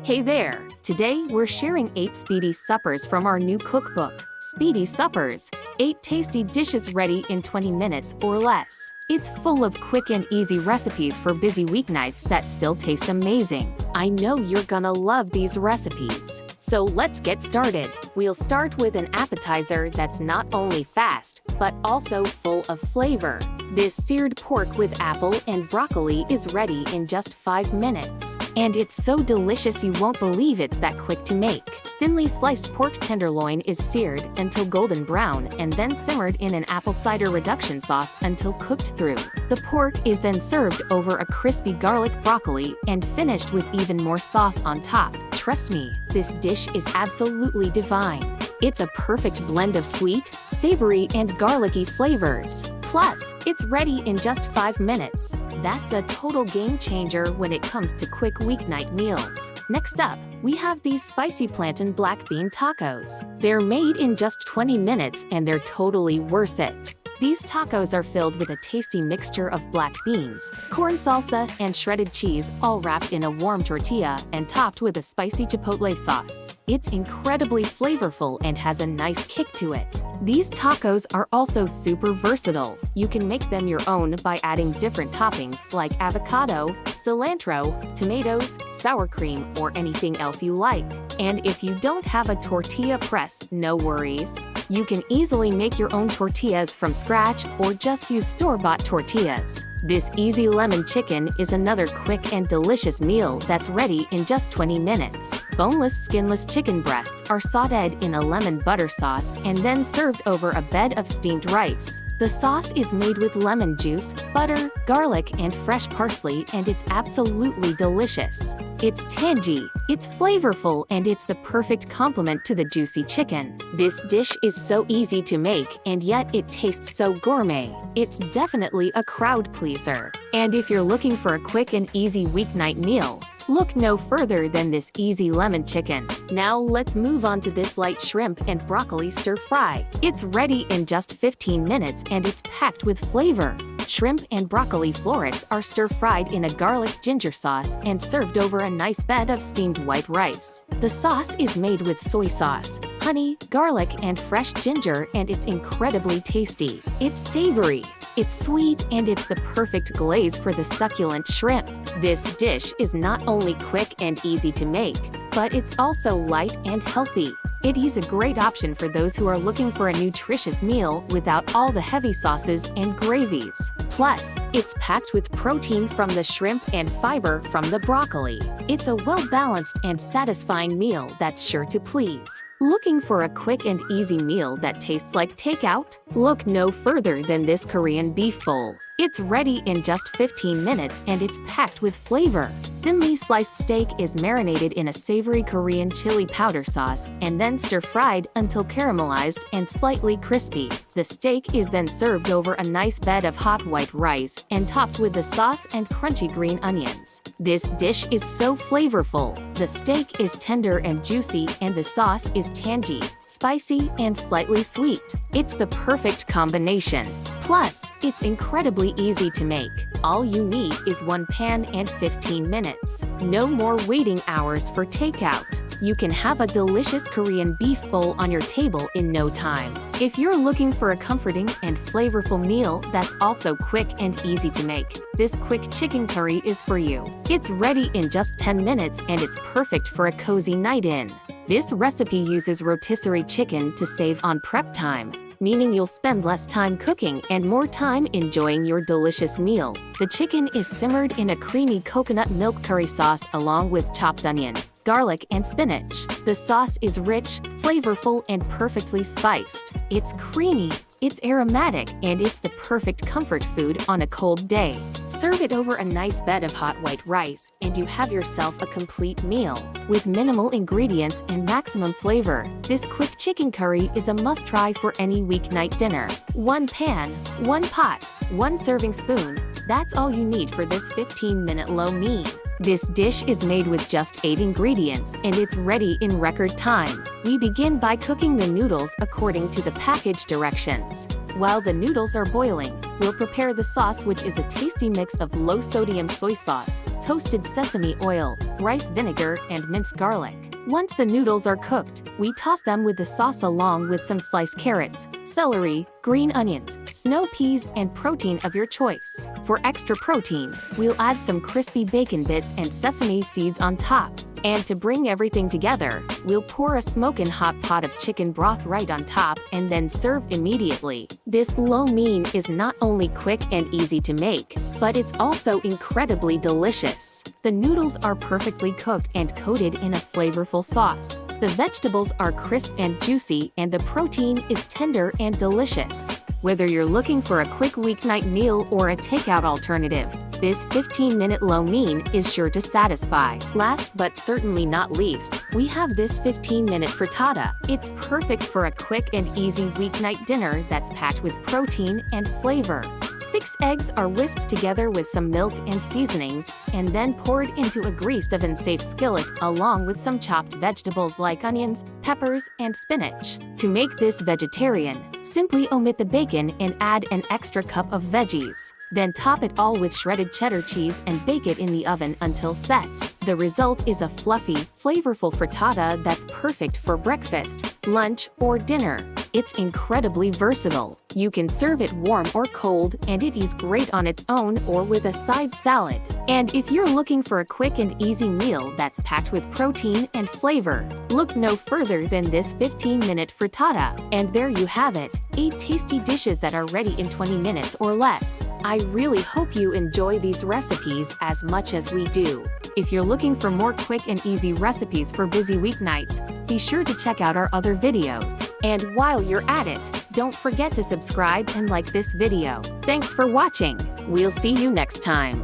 Hey there! Today we're sharing 8 Speedy suppers from our new cookbook, Speedy Suppers. 8 tasty dishes ready in 20 minutes or less. It's full of quick and easy recipes for busy weeknights that still taste amazing. I know you're gonna love these recipes. So let's get started. We'll start with an appetizer that's not only fast, but also full of flavor. This seared pork with apple and broccoli is ready in just 5 minutes. And it's so delicious you won't believe it's that quick to make. Thinly sliced pork tenderloin is seared until golden brown and then simmered in an apple cider reduction sauce until cooked through. The pork is then served over a crispy garlic broccoli and finished with even more sauce on top. Trust me, this dish is absolutely divine. It's a perfect blend of sweet, savory, and garlicky flavors. Plus, it's ready in just 5 minutes. That's a total game changer when it comes to quick weeknight meals. Next up, we have these spicy plantain black bean tacos. They're made in just 20 minutes and they're totally worth it. These tacos are filled with a tasty mixture of black beans, corn salsa, and shredded cheese, all wrapped in a warm tortilla and topped with a spicy chipotle sauce. It's incredibly flavorful and has a nice kick to it. These tacos are also super versatile. You can make them your own by adding different toppings like avocado, cilantro, tomatoes, sour cream, or anything else you like. And if you don't have a tortilla press, no worries. You can easily make your own tortillas from scratch or just use store-bought tortillas. This easy lemon chicken is another quick and delicious meal that's ready in just 20 minutes. Boneless, skinless chicken breasts are sautéed in a lemon butter sauce and then served over a bed of steamed rice. The sauce is made with lemon juice, butter, garlic, and fresh parsley, and it's absolutely delicious. It's tangy, it's flavorful, and it's the perfect complement to the juicy chicken. This dish is so easy to make, and yet it tastes so gourmet. It's definitely a crowd pleaser. And if you're looking for a quick and easy weeknight meal, look no further than this easy lemon chicken. Now let's move on to this light shrimp and broccoli stir fry. It's ready in just 15 minutes and it's packed with flavor. Shrimp and broccoli florets are stir-fried in a garlic ginger sauce and served over a nice bed of steamed white rice. The sauce is made with soy sauce, honey, garlic, and fresh ginger, and it's incredibly tasty. It's savory, it's sweet, and it's the perfect glaze for the succulent shrimp. This dish is not only quick and easy to make, but it's also light and healthy. It is a great option for those who are looking for a nutritious meal without all the heavy sauces and gravies. Plus, it's packed with protein from the shrimp and fiber from the broccoli. It's a well-balanced and satisfying meal that's sure to please. Looking for a quick and easy meal that tastes like takeout? Look no further than this Korean beef bowl. It's ready in just 15 minutes and it's packed with flavor. Thinly sliced steak is marinated in a savory Korean chili powder sauce and then stir-fried until caramelized and slightly crispy. The steak is then served over a nice bed of hot white rice and topped with the sauce and crunchy green onions. This dish is so flavorful. The steak is tender and juicy and the sauce is tangy, spicy, and slightly sweet. It's the perfect combination. Plus, it's incredibly easy to make. All you need is one pan and 15 minutes. No more waiting hours for takeout. You can have a delicious Korean beef bowl on your table in no time. If you're looking for a comforting and flavorful meal that's also quick and easy to make, this quick chicken curry is for you. It's ready in just 10 minutes and it's perfect for a cozy night in. This recipe uses rotisserie chicken to save on prep time, meaning you'll spend less time cooking and more time enjoying your delicious meal. The chicken is simmered in a creamy coconut milk curry sauce along with chopped onion, garlic, and spinach. The sauce is rich, flavorful, and perfectly spiced. It's creamy, it's aromatic, and it's the perfect comfort food on a cold day. Serve it over a nice bed of hot white rice, and you have yourself a complete meal. With minimal ingredients and maximum flavor, this quick chicken curry is a must-try for any weeknight dinner. One pan, one pot, one serving spoon. That's all you need for this 15-minute lo mein. This dish is made with just 8 ingredients and it's ready in record time. We begin by cooking the noodles according to the package directions. While the noodles are boiling, we'll prepare the sauce, which is a tasty mix of low-sodium soy sauce, toasted sesame oil, rice vinegar, and minced garlic. Once the noodles are cooked, we toss them with the sauce along with some sliced carrots, celery, green onions, snow peas, and protein of your choice. For extra protein, we'll add some crispy bacon bits and sesame seeds on top. And to bring everything together, we'll pour a smoking hot pot of chicken broth right on top and then serve immediately. This lo mein is not only quick and easy to make, but it's also incredibly delicious. The noodles are perfectly cooked and coated in a flavorful sauce. The vegetables are crisp and juicy, and the protein is tender and delicious. Whether you're looking for a quick weeknight meal or a takeout alternative, this 15-minute lo mein is sure to satisfy. Last but certainly not least, we have this 15-minute frittata. It's perfect for a quick and easy weeknight dinner that's packed with protein and flavor. 6 eggs are whisked together with some milk and seasonings, and then poured into a greased oven-safe skillet along with some chopped vegetables like onions, peppers, and spinach. To make this vegetarian, simply omit the bacon and add an extra cup of veggies. Then top it all with shredded cheddar cheese and bake it in the oven until set. The result is a fluffy, flavorful frittata that's perfect for breakfast, lunch, or dinner. It's incredibly versatile. You can serve it warm or cold, and it is great on its own or with a side salad. And if you're looking for a quick and easy meal that's packed with protein and flavor, look no further than this 15-minute frittata. And there you have it, 8 tasty dishes that are ready in 20 minutes or less. I really hope you enjoy these recipes as much as we do. If you're looking for more quick and easy recipes for busy weeknights, be sure to check out our other videos. And while you're at it, don't forget to subscribe and like this video. Thanks for watching. We'll see you next time.